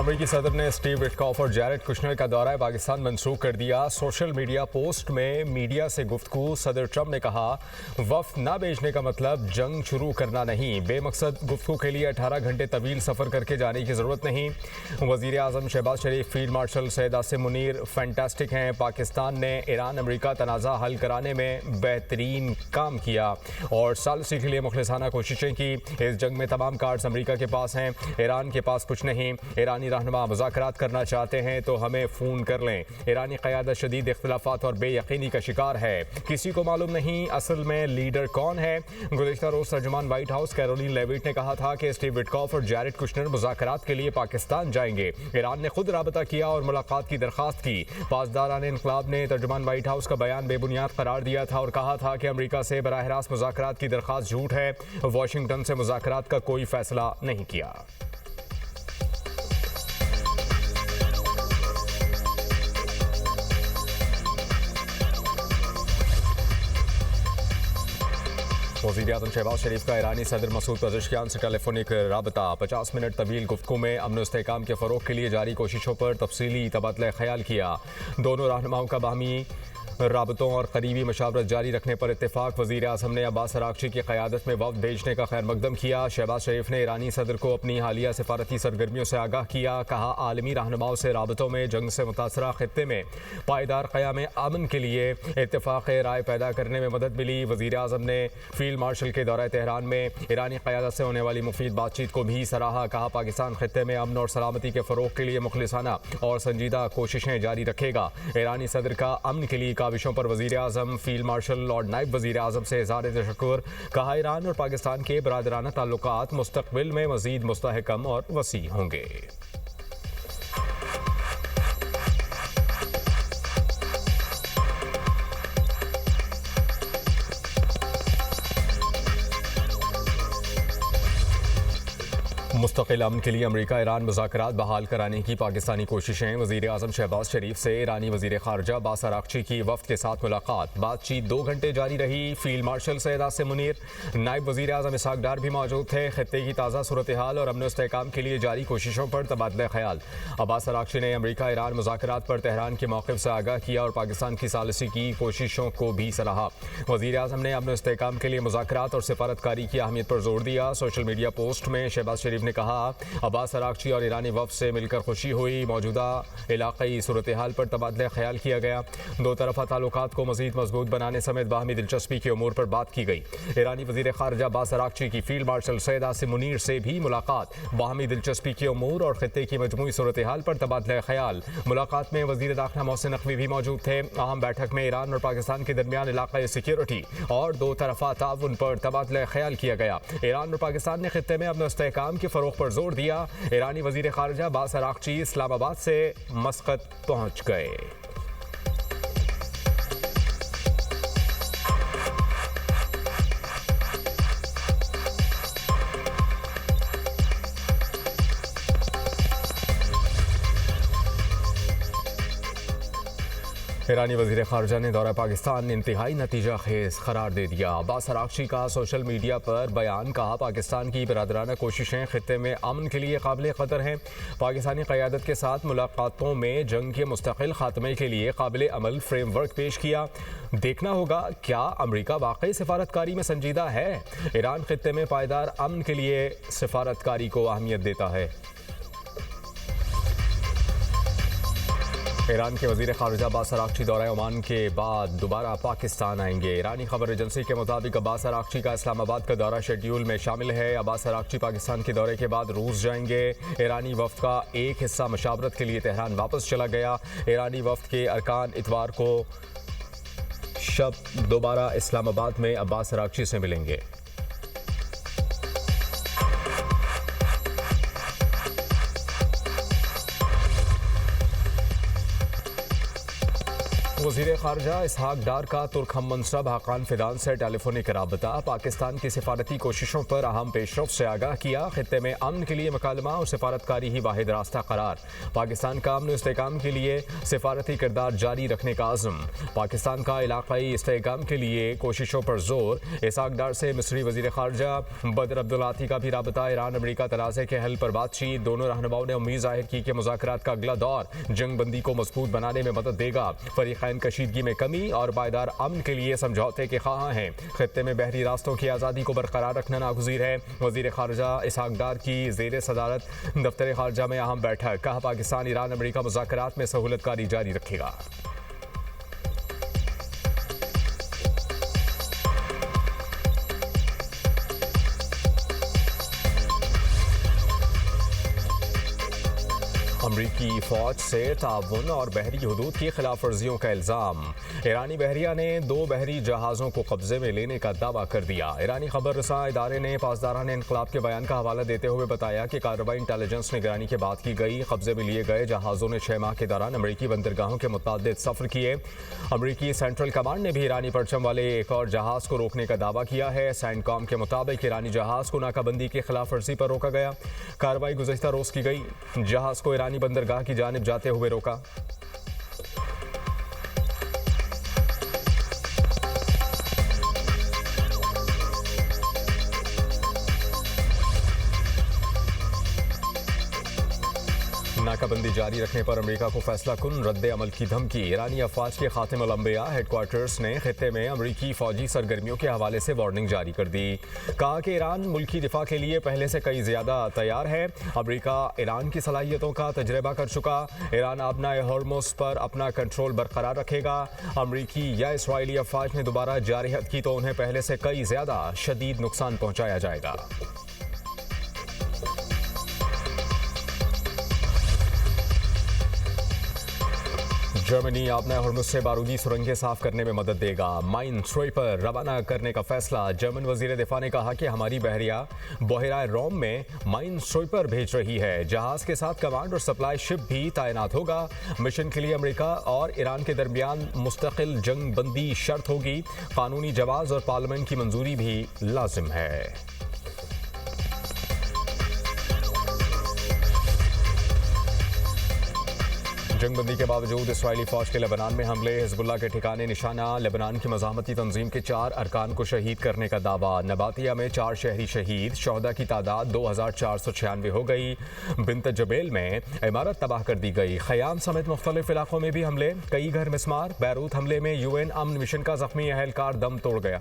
अमेरिकी सदर ने स्टीव विटकॉफ और जैरेड कुशनर का दौरा पाकिस्तान मंसूख कर दिया। सोशल मीडिया पोस्ट में मीडिया से गुफ्तगू सदर ट्रंप ने कहा, वफ्द ना भेजने का मतलब जंग शुरू करना नहीं। बेमकसद गुफ्तगू के लिए 18 घंटे तवील सफ़र करके जाने की ज़रूरत नहीं। वज़ीर आज़म Shehbaz Sharif, field marshal Syed Asim Munir fantastic हैं। पाकिस्तान ने ईरान अमेरिका तनाज़ा हल कराने में बेहतरीन काम किया और सालसी के लिए मुखलिसाना कोशिशें की। इस जंग में तमाम कार्ड्स अमेरिका के पास हैं, ईरान के पास कुछ नहीं। ईरानी रहनुमा मुज़ाकरात करना चाहते हैं तो हमें फ़ोन कर लें। ईरानी क़यादत शदीद इख्तिलाफ़ात और बेयकीनी का शिकार है। किसी को मालूम नहीं असल में लीडर कौन है। गुज़िश्ता रोज़ तर्जुमान वाइट हाउस कैरोलिन लेविट ने कहा था कि स्टीव विटकॉफ और जैरेड कुशनर मुज़ाकरात के लिए पाकिस्तान जाएंगे। ईरान ने खुद राबता किया और मुलाकात की दरख्वास्त की। पासदारान इन्क़लाब ने तर्जुमान वाइट हाउस का बयान बेबुनियाद करार दिया था और कहा था कि अमरीका से बराह रास्त मुज़ाकरात की दरख्वास्त झूठ है। वाशिंगटन से मुज़ाकरात का कोई फैसला नहीं किया। वज़ीर आज़म शहबाज शरीफ का ईरानी सदर मसूद पज़ेश्कियान से टेलीफोनिक राबता। 50 मिनट तवील गुफ्तगू में अमन इस्तेहकाम के फ़रोग़ के लिए जारी कोशिशों पर तफसीली तबादला ख्याल किया। दोनों रहनुमाओं का बाहमी राबतों और करीबी मशावरत जारी रखने पर इत्तेफाक। वज़ीर आज़म ने अब्बास अराग़ची की क़यादत में वफ़द भेजने का खैर मकदम किया। शहबाज शरीफ ने ईरानी सदर को अपनी हालिया सफारती सरगर्मियों से आगाह किया। कहा, आलमी रहनुमाओं से राबतों में जंग से मुतासरा ख़ित्ते में पायदार क़याम अमन के लिए इत्तेफाक राय पैदा करने में मदद मिली। वज़ीर आज़म ने फील्ड मार्शल के दौरे तेहरान में ईरानी क़यादत से होने वाली मुफीद बातचीत को भी सराहा। कहा, पाकिस्तान ख़ित्ते में अमन और सलामती के फ़रोग़ के लिए मुखलिसाना और संजीदा कोशिशें जारी रखेगा। ईरानी सदर का अमन के लिए काविशों पर वज़ीर आज़म, फील्ड मार्शल और नायब वज़ीर आज़म से इज़हार तशक्कुर। कहा, ईरान और पाकिस्तान के बरादराना ताल्लुकात मुस्तक़बिल में मज़ीद मुस्तहकम और वसी होंगे। मुस्तक़िल अमन के लिए अमरीका ईरान मुज़ाकरात बहाल कराने की पाकिस्तानी कोशिशें। वज़ीर आज़म शहबाज शरीफ से ईरानी वज़ीर ख़ारजा अब्बास अराग़ची की वफ़द के साथ मुलाकात। बातचीत 2 घंटे जारी रही। फील्ड मार्शल सैयद आसिम मुनीर, नायब वज़ीर आज़म इसहाक़ डार भी मौजूद थे। ख़ित्ते की ताज़ा सूरत हाल और अमन इस्तेहकाम के लिए जारी कोशिशों पर तबादला ख्याल। अब्बास अराग़ची ने अमरीका ईरान मुज़ाकरात पर तेहरान के मौक़िफ़ से आगाह किया और पाकिस्तान की सालिसी की कोशिशों को भी सराहा। वज़ीर आज़म ने अमन इस्तेहकाम के लिए मुज़ाकरात और सिफारतकारी की अहमियत पर जोर दिया। सोशल मीडिया पोस्ट में शहबाज शरीफ ने कहा, अब्बास अराग़ची और ईरानी वफ़द से मिलकर खुशी हुई। मौजूदा इलाक़ाई सूरत हाल पर तबादला ख्याल किया गया। दो तरफ़ा ताल्लुकात को मज़ीद मजबूत बनाने समेत बाहमी दिलचस्पी के उमूर पर बात की गई। ईरानी वज़ीर ख़ारजा अब्बास अराग़ची की फील्ड मार्शल सैयद आसिम मुनीर से भी मुलाकात। बाहमी दिलचस्पी के उमूर और ख़ित्ते की मजमूई सूरत हाल पर तबादला ख्याल। मुलाकात में वज़ीर दाख़िला मोहसिन नक़वी भी मौजूद थे। अहम बैठक में ईरान और पाकिस्तान के दरमियान इलाक़ाई सिक्योरिटी और दो तरफ़ा ताउन पर तबादला ख्याल किया गया। ईरान और पाकिस्तान ने ख़ित्ते में अमन इस्तेहकाम के फ़रोग़ पर जोर दिया। ईरानी वज़ीर ख़ारजा अब्बास अराग़ची इस्लामाबाद से मस्कत पहुँच गए। ईरानी वज़ीर ख़ारजा ने दौरा पाकिस्तान इंतहाई नतीजा खेज़ करार दे दिया। अब्बास अराग़ची का सोशल मीडिया पर बयान। कहा, पाकिस्तान की बरादराना कोशिशें ख़ित्ते में अमन के लिए काबिल क़दर हैं। पाकिस्तानी क़यादत के साथ मुलाकातों में जंग के मुस्तक़िल ख़ात्मे के लिए काबिल अमल फ्रेमवर्क पेश किया। देखना होगा क्या अमरीका वाकई सिफारतकारी में संजीदा है। ईरान ख़ित्ते में पायदार अमन के लिए सिफारतकारी को अहमियत देता है। ईरान के वज़ीर ख़ारजा अब्बास अराग़ची दौरा ओमान के बाद दोबारा पाकिस्तान आएंगे। ईरानी खबर एजेंसी के मुताबिक अब्बास अराग़ची का इस्लामाबाद का दौरा शेड्यूल में शामिल है। अब्बास अराग़ची पाकिस्तान के दौरे के बाद रूस जाएंगे। ईरानी वफ़द का एक हिस्सा मशावरत के लिए तेहरान वापस चला गया। ईरानी वफ़द के अरकान इतवार को शब दोबारा इस्लामाबाद में अब्बास अराग़ची से मिलेंगे। वज़ीर ख़ारजा इसहाक डार का तुर्क हम मनसब हाकान फिदान से टेलीफोनिक राबता। पाकिस्तान की सिफारती कोशिशों पर अहम पेशरफ से आगाह किया। खित्ते में अमन के लिए मकालमा और सिफारतकारी ही वाहिद रास्ता करार। पाकिस्तान का अमन इस्तेहकाम के लिए सिफारती किरदार जारी रखने का आज़म। पाकिस्तान का इलाक़ाई इस्तेहकाम के लिए कोशिशों पर जोर। इसहाक डार से मिस्री वज़ीर ख़ारजा बदर अब्दुल्लाती का भी राबता। ईरान अमरीका तनाज़े के हल पर बातचीत। दोनों रहनुमाओं ने उम्मीद जाहिर की कि मुज़ाकरात का अगला दौर जंग बंदी को मजबूत बनाने में मदद देगा। फरीक़ैन कशीदगी में कमी और पायदार अमन के लिए समझौते के ख्वाह हैं। खित्ते में बहरी रास्तों की आज़ादी को बरकरार रखना नागुज़ीर है। वज़ीर ख़ारजा इसहाक डार की ज़ेर सदारत दफ्तर ख़ारजा में अहम बैठक। कहा पाकिस्तान ईरान अमरीका मुज़ाकरात में सहूलतकारी जारी रखेगा। अमरीकी फ़ौज से ताउन और बहरी हदूद की खिलाफ वर्जियों का इल्ज़ाम। ईरानी बहरिया ने 2 बहरी जहाज़ों को कब्जे में लेने का दावा कर दिया। ईरानी खबर रसा इदारे ने पासदारान इनकलाब के बयान का हवाला देते हुए बताया कि कार्रवाई इंटेलिजेंस निगरानी के बाद की गई। कब्जे में लिए गए जहाज़ों ने 6 माह के दौरान अमरीकी बंदरगाहों के मुतअद्दिद सफ़र किए। अमरीकी सेंट्रल कमांड ने भी ईरानी परचम वाले एक और जहाज़ को रोकने का दावा किया है। सैंडकॉम के मुताबिक ईरानी जहाज़ को नाकाबंदी की खिलाफ वर्जी पर रोका गया। कार्रवाई गुज़श्ता रोज़ की गई। जहाज़ को ईरानी बंदरगाह की जानिब जाते हुए रोका। नाकाबंदी जारी रखने पर अमेरिका को फैसला कुन रद्द अमल की धमकी। ईरानी अफवाज के खातिम अल-अंबिया हेडक्वार्टर्स ने खित्ते में अमरीकी फौजी सरगर्मियों के हवाले से वार्निंग जारी कर दी। कहा कि ईरान मुल्की दिफा के लिए पहले से कई ज़्यादा तैयार है। अमरीका ईरान की सलाहियतों का तजर्बा कर चुका। ईरान आबनाए हॉर्मुज़ पर अपना कंट्रोल बरकरार रखेगा। अमरीकी या इसराइली अफवाज ने दोबारा जारहत की तो उन्हें पहले से कई ज़्यादा शदीद नुकसान पहुँचाया जाएगा। जर्मनी अपने हॉर्मुज़ से बारूदी सुरंगें साफ करने में मदद देगा। माइन स्वेपर रवाना करने का फैसला। जर्मन वजीर दिफा ने कहा कि हमारी बहरिया बहराए रोम में माइन स्वेपर भेज रही है। जहाज़ के साथ कमांड और सप्लाई शिप भी तैनात होगा। मिशन के लिए अमेरिका और ईरान के दरमियान मुस्तकिल जंग बंदी शर्त होगी। कानूनी जवाज़ और पार्लियामेंट की मंजूरी भी लाजिम है। जंगबंदी के बावजूद इसराइली फौज के लेबनान में हमले। हिजबुल्लाह के ठिकाने निशाना। लेबनान की मज़ाहमती तंजीम के 4 अरकान को शहीद करने का दावा। नबातिया में 4 शहरी शहीद। शोहदा की तादाद 2496 हो गई। बिंत जबेल में इमारत तबाह कर दी गई। खयाम समेत मुख्तलिफ इलाकों में भी हमले। कई घर मिस्मार। बैरूत हमले में UN अमन मिशन का जख्मी अहलकार दम तोड़ गया।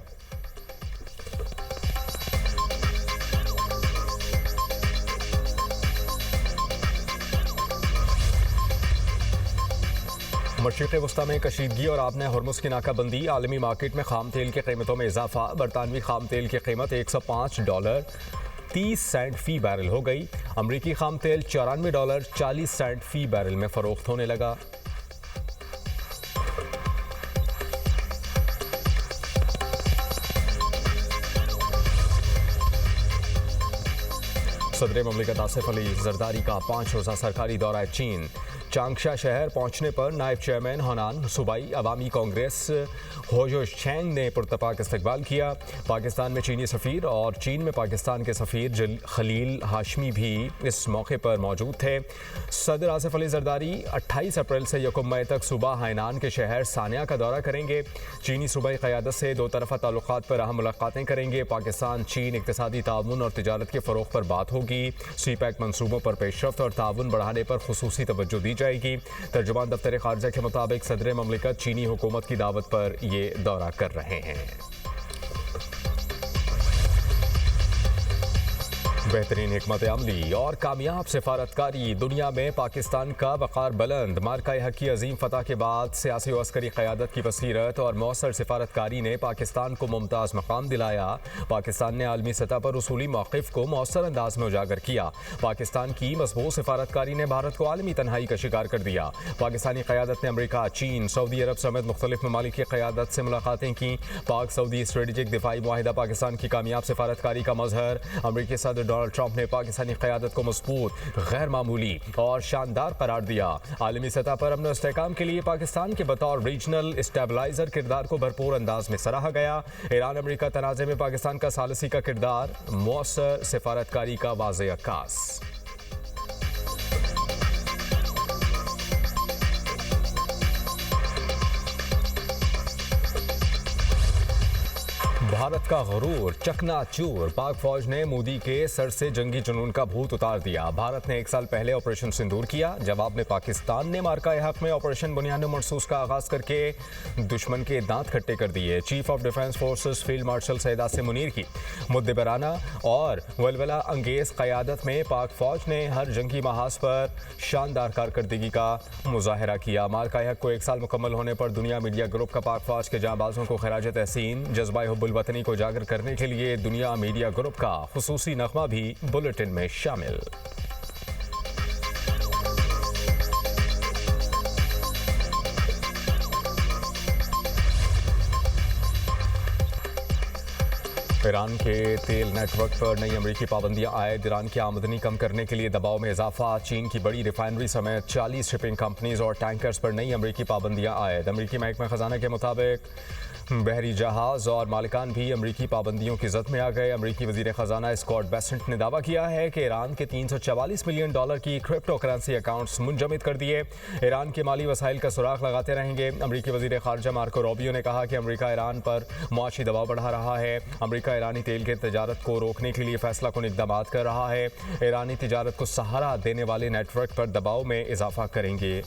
मशरिक़ वस्ता में कशीदगी और आपने हॉर्मुज़ की नाकाबंदी। आलमी मार्केट में खाम तेल की कीमतों में इजाफा। बरतानवी खाम तेल की कीमत $105.30 फ़ी बैरल हो गई। अमरीकी खाम तेल $94.40 फ़ी बैरल में फ़रोख्त होने लगा। सदर ममलिकत आसिफ अली जरदारी का 5 रोज़ा सरकारी दौरा चीन। चांगशा शहर पहुंचने पर नायब चेयरमैन होनान सूबाई अवामी कांग्रेस होजो शेंग ने पुरतपाक इस्तकबाल किया। पाकिस्तान में चीनी सफ़ीर और चीन में पाकिस्तान के सफ़ीर खलील हाशमी भी इस मौके पर मौजूद थे। सदर आसिफ अली जरदारी 28 अप्रैल से 1 मई तक सूबा हायनान के शहर सानिया का दौरा करेंगे। चीनी सूबाई क़यादत से 2 तरफ़ा ताल्लुक़ात पर अहम मुलाक़ातें करेंगे। पाकिस्तान चीन इक़्तिसादी ताउन और तिजारत के फ़रोग़ पर बात होगी। CPEC मंसूबों पर पेशरफ्त और ताउन बढ़ाने पर खुसूसी तवज्जो दी जाएगी। तर्जुमान दफ्तर ख़ारजा के मुताबिक सदर ममलिकत चीनी हुकूमत की दावत पर ये दौरा कर रहे हैं। बेहतरीन हिकमत अमली और कामयाब सिफारतकारी। दुनिया में पाकिस्तान का वक़ार बुलंद। मार्का हक़ की अजीम फ़तह के बाद सियासी और अस्करी क़यादत की बसीरत और मौसर सिफारतकारी ने पाकिस्तान को मुमताज़ मकाम दिलाया। पाकिस्तान ने आलमी सतह पर उसूली मौक़िफ़ को मौसर अंदाज में उजागर किया। पाकिस्तान की मज़बूत सिफारतकारी ने भारत को आलमी तन्हाई का शिकार कर दिया। पाकिस्तानी क़यादत ने अमरीका, चीन, सऊदी अरब समेत मुख्तलिफ ममालिक की क़यादत से मुलाकातें की। पाक सऊदी स्ट्रेटेजिक दिफाई मुआहिदा पाकिस्तान की कामयाब सिफारतकारी का मज़हर। अमरीकी सदर डोनाल्ड ट्रंप ने पाकिस्तानी क़यादत को मजबूत, गैर मामूली और शानदार करार दिया। आलमी सतह पर अमन और इस्तेहकाम के लिए पाकिस्तान के बतौर रीजनल स्टेबलाइजर किरदार को भरपूर अंदाज में सराहा गया। ईरान अमेरिका तनाज़े में पाकिस्तान का सालिसी का किरदार, मौसर सिफारतकारी का वाज़ेह अक्कास। भारत का गुरूर चकनाचूर, पाक फौज ने मोदी के सर से जंगी जुनून का भूत उतार दिया। भारत ने 1 साल पहले ऑपरेशन सिंदूर किया। जवाब में पाकिस्तान ने मार्का हक में ऑपरेशन बुनियाद मरसूस का आगाज करके दुश्मन के दांत खट्टे कर दिए। Chief of defence forces field marshal Syed Asim Munir की मुद्देबराना और वलवला अंगेज क़यादत में पाक फौज ने हर जंगी महाज पर शानदार कारकर्दगी का मुजाहरा किया। मार्का हक को 1 साल मुकम्मल होने पर दुनिया मीडिया ग्रुप का पाक फौज के जांबाजों को खराज तहसीन। जज्बा हुब्बुल वतनी को उजागर करने के लिए दुनिया मीडिया ग्रुप का खुसूसी नगमा भी बुलेटिन में शामिल। ईरान के तेल नेटवर्क पर नई अमरीकी पाबंदियां आयद। ईरान की आमदनी कम करने के लिए दबाव में इजाफा। चीन की बड़ी रिफाइनरी समेत 40 शिपिंग कंपनीज और टैंकर्स पर नई अमरीकी पाबंदियां आयद। अमरीकी महकमा खजाना के मुताबिक बहरी जहाज और मालिकान भी अमरीकी पाबंदियों की जद में आ गए। अमरीकी वजीर खजाना स्कॉट बेसेंट ने दावा किया है कि ईरान के $344 मिलियन की क्रिप्टो करेंसी अकाउंट्स मुंजमद कर दिए। ईरान के माली वसाइल का सुराग लगाते रहेंगे। अमरीकी वजीर खारजा मार्को रूबियो ने कहा कि अमरीका ईरान पर मुआशी दबाव बढ़ा रहा है। अमरीका ईरानी तेल की तजारत को रोकने के लिए फैसला कुन इक़दाम कर रहा है। ईरानी तजारत को सहारा देने वाले नेटवर्क पर दबाव में इजाफा करेंगे।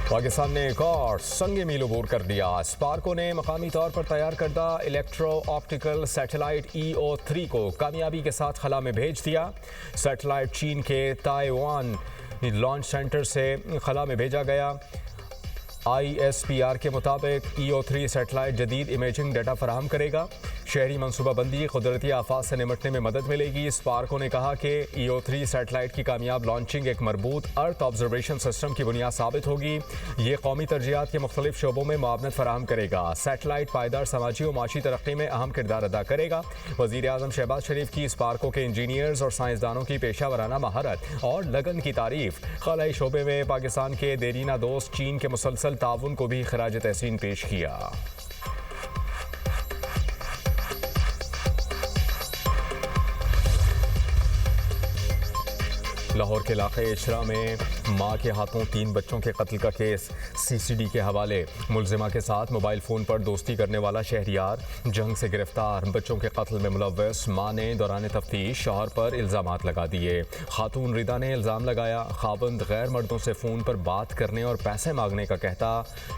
पाकिस्तान ने एक और संग मील अबूर कर दिया। स्पार्को ने मकामी तौर पर तैयार करदा इलेक्ट्रो ऑप्टिकल सैटेलाइट EO3 को कामयाबी के साथ खला में भेज दिया। सैटेलाइट चीन के ताइवान लॉन्च सेंटर से खला में भेजा गया। ISPR के मुताबिक EO3 सैटेलाइट जदीद इमेजिंग डाटा फराहम करेगा। शहरी मनसूबाबंदी, कुदरती आफात से निमटने में मदद मिलेगी। स्पार्को ने कहा कि EO3 सैटेलाइट की कामयाब लॉन्चिंग एक मरबूत अर्थ ऑब्जर्वेशन सिस्टम की बुनियाद साबित होगी। ये कौमी तरजीहात के मुख्तलिफ शोबों में मुआवनत फराहम करेगा। सैटेलाइट पायदार समाजी और माशी तरक्की में अहम किरदार अदा करेगा। वज़ीर आज़म शहबाज शरीफ की स्पार्को के इंजीनियर्स और साइंसदानों की पेशा वराना महारत और लगन की तारीफ। खलाई शोबे में पाकिस्तान के देरीना दोस्त चीन के मुसलसल ताउन को भी खराज तहसीन पेश किया। लाहौर के इलाके इशरा में मां के हाथों 3 बच्चों के कत्ल का केस CCD के हवाले। मुलजिमा के साथ मोबाइल फ़ोन पर दोस्ती करने वाला शहरियार जंग से गिरफ्तार। बच्चों के कत्ल में मुलव्वस मां ने दौरान तफ्तीश शौहर पर इल्ज़ामात लगा दिए। खातून रिदा ने इल्ज़ाम लगाया, खावंद गैर मर्दों से फ़ोन पर बात करने और पैसे मांगने का कहता।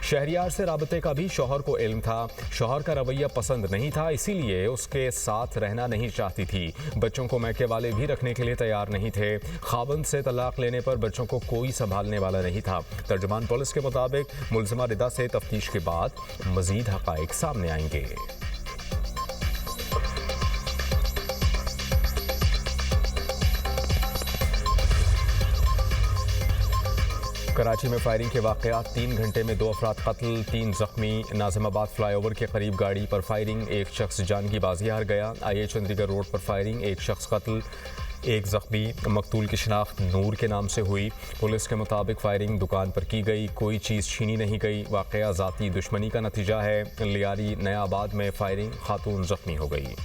शहरियार से राबते का भी शौहर को इल्म था। शौहर का रवैया पसंद नहीं था, इसीलिए उसके साथ रहना नहीं चाहती थी। बच्चों को मैके वाले भी रखने के लिए तैयार नहीं थे। खावंद से तलाक लेने पर बच्चों को कोई संभालने वाला नहीं था। तर्जुमान पुलिस के मुताबिक मुलजिमा रिदा से तफ्तीश के बाद मजीद हक़ाइक़ सामने आएंगे। कराची में फायरिंग के वाक़यात, 3 घंटे में 2 अफराद कत्ल, 3 जख्मी। नाज़िमाबाद फ्लाईओवर के करीब गाड़ी पर फायरिंग, 1 शख्स जान की बाजी हार गया। IH चंडीगढ़ रोड पर फायरिंग, 1 शख्स कत्ल, 1 जख्मी। मकतूल की शिनाख्त नूर के नाम से हुई। पुलिस के मुताबिक फायरिंग दुकान पर की गई, कोई चीज़ छीनी नहीं गई। वाक़या ज़ाती दुश्मनी का नतीजा है। लियारी नयाबाद में फायरिंग, खातून जख्मी हो गई।